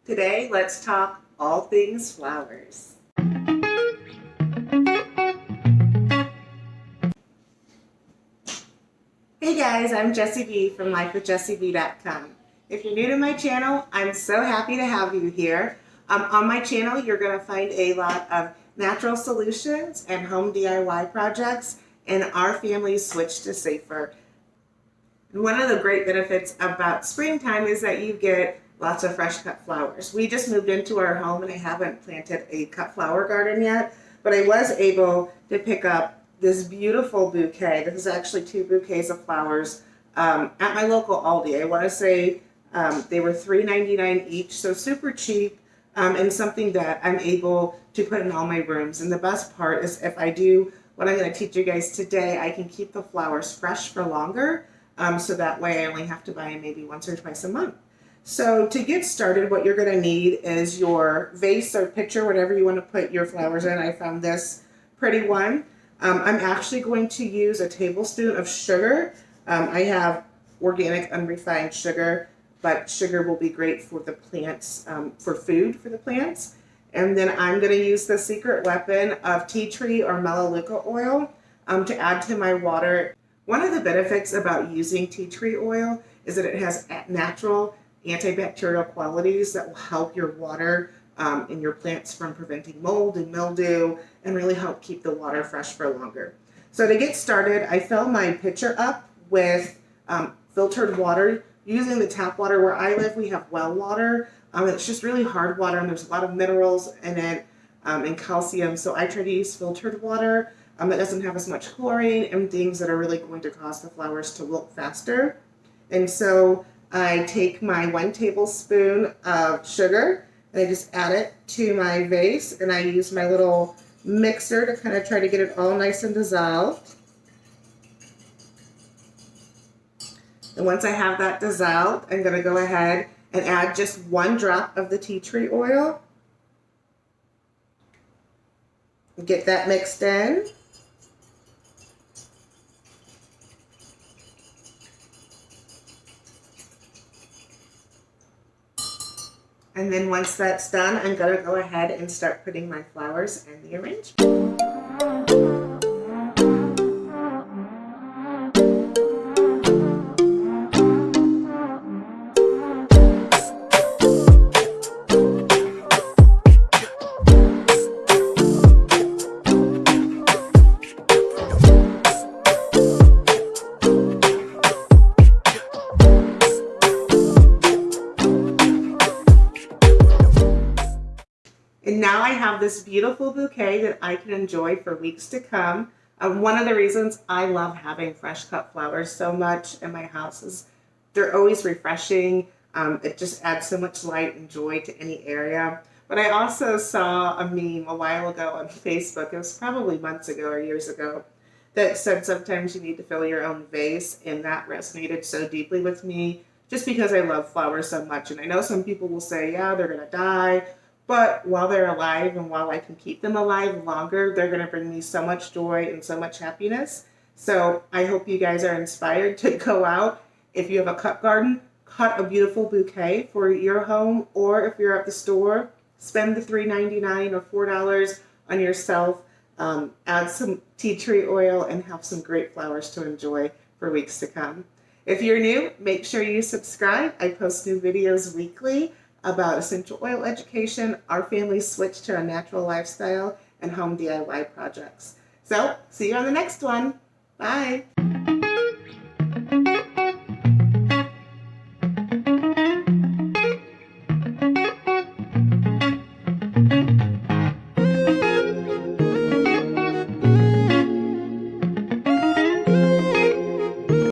Today, let's talk all things flowers. Hey guys, I'm Jessie B from LifeWithJessieB.com. If you're new to my channel, I'm so happy to have you here. On my channel, you're going to find a lot of natural solutions and home DIY projects, and our family's switch to safer. And one of the great benefits about springtime is that you get lots of fresh cut flowers. We just moved into our home and I haven't planted a cut flower garden yet, but I was able to pick up this beautiful bouquet. This is actually 2 bouquets of flowers at my local Aldi. I want to say they were $3.99 each, so super cheap, and something that I'm able to put in all my rooms. And the best part is if I do what I'm going to teach you guys today, I can keep the flowers fresh for longer, so that way I only have to buy them maybe once or twice a month. So to get started, what you're going to need is your vase or pitcher, whatever you want to put your flowers in. I found this pretty one. I'm actually going to use a tablespoon of sugar. I have organic unrefined sugar, but sugar will be great for the plants, for food for the plants. And then I'm going to use the secret weapon of tea tree or melaleuca oil to add to my water. One of the benefits about using tea tree oil is that it has natural antibacterial qualities that will help your water and your plants from preventing mold and mildew and really help keep the water fresh for longer. So to get started, I fill my pitcher up with filtered water. Using the tap water where I live, we have well water. It's just really hard water and there's a lot of minerals in it and calcium. So I try to use filtered water that doesn't have as much chlorine and things that are really going to cause the flowers to wilt faster. And so I take my 1 tablespoon of sugar and I just add it to my vase, and I use my little mixer to kind of try to get it all nice and dissolved. And once I have that dissolved, I'm going to go ahead and add just 1 drop of the tea tree oil. Get that mixed in. And then once that's done, I'm going to go ahead and start putting my flowers in the arrangement. And now I have this beautiful bouquet that I can enjoy for weeks to come. One of the reasons I love having fresh cut flowers so much in my house is they're always refreshing. It just adds so much light and joy to any area. But I also saw a meme a while ago on Facebook, it was probably months ago or years ago, that said sometimes you need to fill your own vase, and that resonated so deeply with me just because I love flowers so much. And I know some people will say, yeah, they're going to die. But while they're alive and while I can keep them alive longer, they're going to bring me so much joy and so much happiness. So I hope you guys are inspired to go out. If you have a cut garden, cut a beautiful bouquet for your home. Or if you're at the store, spend the $3.99 or $4 on yourself. Add some tea tree oil and have some great flowers to enjoy for weeks to come. If you're new, make sure you subscribe. I post new videos weekly about essential oil education, our family's switch to a natural lifestyle, and home DIY projects. So, see you on the next one. Bye.